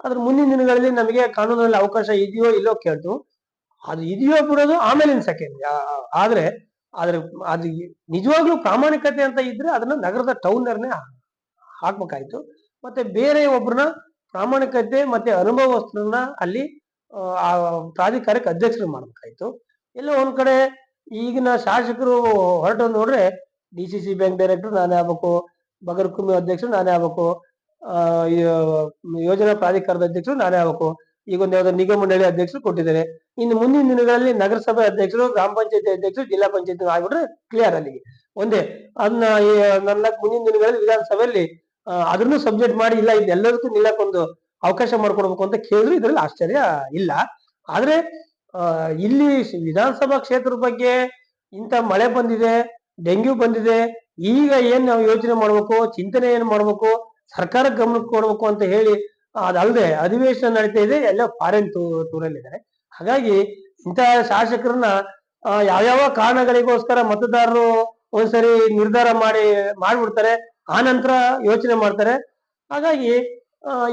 ಆದ್ರೆ ಮುಂದಿನ ದಿನಗಳಲ್ಲಿ ನಮಗೆ ಕಾನೂನಲ್ಲಿ ಅವಕಾಶ ಇದೆಯೋ ಇಲ್ಲೋ ಕೇಳ್ತು, ಅದು ಇದೆಯೋ ಬಿಡೋದು ಆಮೇಲಿನ ಸೆಕೆಂಡ್. ಆದ್ರೆ ಅದು ನಿಜವಾಗ್ಲೂ ಪ್ರಾಮಾಣಿಕತೆ ಅಂತ ಇದ್ರೆ ಅದನ್ನ ನಗರದ ಟೌನರ್ನೇ ಹಾಕ್ಬೇಕಾಯ್ತು. ಮತ್ತೆ ಬೇರೆ ಒಬ್ರನ್ನ ಪ್ರಾಮಾಣಿಕತೆ ಮತ್ತೆ ಅನುಭವಸ್ಥರನ್ನ ಅಲ್ಲಿ ಆ ಪ್ರಾಧಿಕಾರಕ್ಕೆ ಅಧ್ಯಕ್ಷರು ಮಾಡ್ಬೇಕಾಯ್ತು. ಎಲ್ಲ ಒಂದ್ ಕಡೆ ಈಗಿನ ಶಾಸಕರು ಹೊರಟು ನೋಡ್ರೆ DCC ಬ್ಯಾಂಕ್ ಡೈರೆಕ್ಟರ್ ನಾನೇ ಆಗ್ಬೇಕು, ಬಗರ್ಕುಮ್ಮಿ ಅಧ್ಯಕ್ಷರು ನಾನೇ ಆಗ್ಬೇಕು, ಯೋಜನಾ ಪ್ರಾಧಿಕಾರದ ಅಧ್ಯಕ್ಷರು ನಾನೇ ಆಗ್ಬೇಕು, ಈಗ ಒಂದು ಯಾವ್ದೋ ನಿಗಮ ಮಂಡಳಿ ಅಧ್ಯಕ್ಷರು ಕೊಟ್ಟಿದ್ದಾರೆ. ಇನ್ನು ಮುಂದಿನ ದಿನಗಳಲ್ಲಿ ನಗರಸಭೆ ಅಧ್ಯಕ್ಷರು, ಗ್ರಾಮ ಪಂಚಾಯತಿ ಅಧ್ಯಕ್ಷರು, ಜಿಲ್ಲಾ ಪಂಚಾಯತಿ ಆಗ್ಬಿಟ್ರೆ ಕ್ಲಿಯರ್ ಅಲ್ಲಿಗೆ ಒಂದೇ. ಅದನ್ನ ನನ್ನ ಮುಂದಿನ ದಿನಗಳಲ್ಲಿ ವಿಧಾನಸಭೆಯಲ್ಲಿ ಅದನ್ನು ಸಬ್ಜೆಕ್ಟ್ ಮಾಡಿ ಇಲ್ಲ ಇದೆಲ್ಲದಕ್ಕೂ ನಿಲ್ಲಕ್ಕೊಂದು ಅವಕಾಶ ಮಾಡ್ಕೊಡ್ಬೇಕು ಅಂತ ಕೇಳಿದ್ರು ಇದ್ರಲ್ಲಿ ಆಶ್ಚರ್ಯ ಇಲ್ಲ. ಆದ್ರೆ ಇಲ್ಲಿ ವಿಧಾನಸಭಾ ಕ್ಷೇತ್ರದ ಬಗ್ಗೆ ಇಂಥ ಮಳೆ ಬಂದಿದೆ, ಡೆಂಗ್ಯೂ ಬಂದಿದೆ, ಈಗ ಏನ್ ನಾವು ಯೋಚನೆ ಮಾಡ್ಬೇಕು, ಚಿಂತನೆ ಏನ್ ಮಾಡ್ಬೇಕು, ಸರ್ಕಾರ ಗಮನಕ್ಕೆ ಕೊಡ್ಬೇಕು ಅಂತ ಹೇಳಿ ಅದಲ್ಲದೆ ಅಧಿವೇಶನ ನಡೀತಾ ಇದೆ, ಎಲ್ಲ ಫಾರಿನ್ ಟೂರಲ್ಲಿ ಇದ್ದಾರೆ. ಹಾಗಾಗಿ ಇಂತಹ ಶಾಸಕರನ್ನ ಯಾವ್ಯಾವ ಕಾರಣಗಳಿಗೋಸ್ಕರ ಮತದಾರರು ಒಂದ್ಸರಿ ನಿರ್ಧಾರ ಮಾಡ್ಬಿಡ್ತಾರೆ, ಆ ನಂತರ ಯೋಚನೆ ಮಾಡ್ತಾರೆ. ಹಾಗಾಗಿ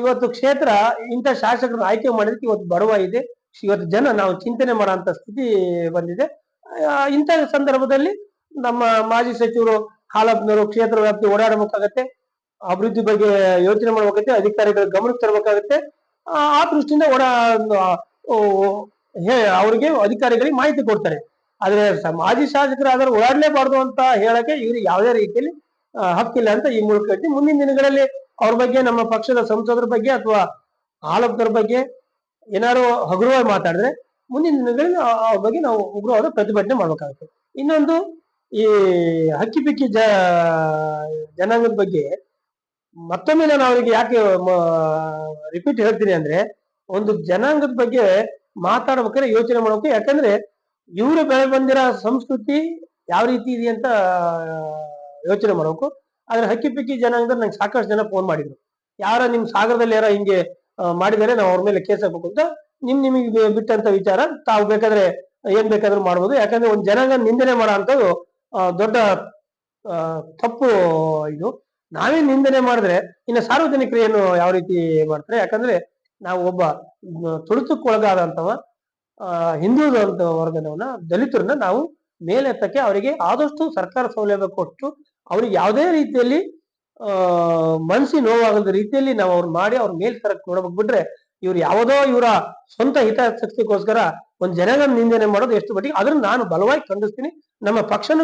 ಇವತ್ತು ಕ್ಷೇತ್ರ ಇಂಥ ಶಾಸಕರನ್ನ ಆಯ್ಕೆ ಮಾಡೋದಕ್ಕೆ ಇವತ್ತು ಬಡವ ಇದೆ. ಇವತ್ತು ಜನ ನಾವು ಚಿಂತನೆ ಮಾಡೋಂಥ ಸ್ಥಿತಿ ಬಂದಿದೆ. ಇಂಥ ಸಂದರ್ಭದಲ್ಲಿ ನಮ್ಮ ಮಾಜಿ ಸಚಿವರು ಹಾಲಪ್ಪನವರು ಕ್ಷೇತ್ರ ವ್ಯಾಪ್ತಿ ಓಡಾಡಬೇಕಾಗತ್ತೆ, ಅಭಿವೃದ್ಧಿ ಬಗ್ಗೆ ಯೋಚನೆ ಮಾಡ್ಬೇಕಾಗತ್ತೆ, ಅಧಿಕಾರಿಗಳ ಗಮನಕ್ಕೆ ತರಬೇಕಾಗತ್ತೆ. ಆ ದೃಷ್ಟಿಯಿಂದ ಅವ್ರಿಗೆ ಅಧಿಕಾರಿಗಳಿಗೆ ಮಾಹಿತಿ ಕೊಡ್ತಾರೆ. ಆದ್ರೆ ಮಾಜಿ ಶಾಸಕರಾದ್ರೆ ಓಡಾಡ್ಲೇಬಾರ್ದು ಅಂತ ಹೇಳಕ್ಕೆ ಇವ್ರಿಗೆ ಯಾವುದೇ ರೀತಿಯಲ್ಲಿ ಹಕ್ಕಿಲ್ಲ ಅಂತ ಈ ಮೂಲಕ ಹೇಳ್ತೀವಿ. ಮುಂದಿನ ದಿನಗಳಲ್ಲಿ ಅವ್ರ ಬಗ್ಗೆ, ನಮ್ಮ ಪಕ್ಷದ ಸಂಸದರ ಬಗ್ಗೆ ಅಥವಾ ಹಾಲಪ್ಪನವ್ರ ಬಗ್ಗೆ ಏನಾದ್ರು ಹಗುರವಾಗಿ ಮಾತಾಡಿದ್ರೆ ಮುಂದಿನ ದಿನಗಳಲ್ಲಿ ಅವ್ರ ಬಗ್ಗೆ ನಾವು ಉಗ್ರವಾದ ಪ್ರತಿಭಟನೆ ಮಾಡ್ಬೇಕಾಗುತ್ತೆ. ಇನ್ನೊಂದು, ಈ ಹಕ್ಕಿಪಿಕ್ಕಿ ಜನಾಂಗದ ಬಗ್ಗೆ ಮತ್ತೊಮ್ಮೆ ನಾನು ಅವರಿಗೆ ಯಾಕೆ ರಿಪೀಟ್ ಹೇಳ್ತೀನಿ ಅಂದ್ರೆ, ಒಂದು ಜನಾಂಗದ ಬಗ್ಗೆ ಮಾತಾಡ್ಬೇಕಾದ್ರೆ ಯೋಚನೆ ಮಾಡ್ಬೇಕು. ಯಾಕಂದ್ರೆ ಇವರು ಬೆಳೆ ಬಂದಿರೋ ಸಂಸ್ಕೃತಿ ಯಾವ ರೀತಿ ಇದೆ ಅಂತ ಯೋಚನೆ ಮಾಡ್ಬೇಕು. ಆದ್ರೆ ಹಕ್ಕಿಪಿಕ್ಕಿ ಜನಾಂಗದಲ್ಲಿ ನಂಗೆ ಸಾಕಷ್ಟು ಜನ ಫೋನ್ ಮಾಡಿದ್ರು, ಯಾರ ನಿಮ್ ಸಾಗರದಲ್ಲಿ ಯಾರ ಹಿಂಗೆ ಮಾಡಿದರೆ ನಾವು ಅವ್ರ ಮೇಲೆ ಕೇಸ್ ಹಾಕ್ಬೇಕು ಅಂತ. ನಿಮಗೆ ಬಿಟ್ಟಂತ ವಿಚಾರ, ತಾವು ಬೇಕಾದ್ರೆ ಏನ್ ಬೇಕಾದ್ರೂ ಮಾಡ್ಬೋದು. ಯಾಕಂದ್ರೆ ಒಂದು ಜನಾಂಗ ನಿಂದನೆ ಮಾಡೋ ಅಂತದ್ದು ದೊಡ್ಡ ತಪ್ಪು. ಇದು ನಾವೇ ನಿಂದನೆ ಮಾಡಿದ್ರೆ ಇನ್ನು ಸಾರ್ವಜನಿಕರು ಏನು ಯಾವ ರೀತಿ ಮಾಡ್ತಾರೆ? ಯಾಕಂದ್ರೆ ನಾವು ಒಬ್ಬ ತುಳಿತಕ್ಕೊಳಗಾದಂತವ, ಹಿಂದುಳಿದ ವರ್ಗದವನ್ನ ದಲಿತರನ್ನ ನಾವು ಮೇಲೆತ್ತಕ್ಕೆ ಅವರಿಗೆ ಆದಷ್ಟು ಸರ್ಕಾರ ಸೌಲಭ್ಯ ಕೊಟ್ಟು ಅವ್ರಿಗೆ ಯಾವುದೇ ರೀತಿಯಲ್ಲಿ ಮನಸ್ಸಿ ನೋವಾಗದ ರೀತಿಯಲ್ಲಿ ನಾವು ಅವ್ರು ಮಾಡಿ ಅವ್ರ ಮೇಲ್ತರಕ್ಕೆ ನೋಡ್ಬೇಕು ಬಿಟ್ರೆ ಇವ್ರು ಯಾವುದೋ ಇವರ ಸ್ವಂತ ಹಿತಾಸಕ್ತಿಗೋಸ್ಕರ ಒಂದ್ ಜನಗಳ ನಿಂದನೆ ಮಾಡೋದು ಎಷ್ಟು ಮಟ್ಟಿಗೆ ಅದನ್ನ ನಾನು ಬಲವಾಗಿ ಖಂಡಿಸ್ತೀನಿ. ನಮ್ಮ ಪಕ್ಷನ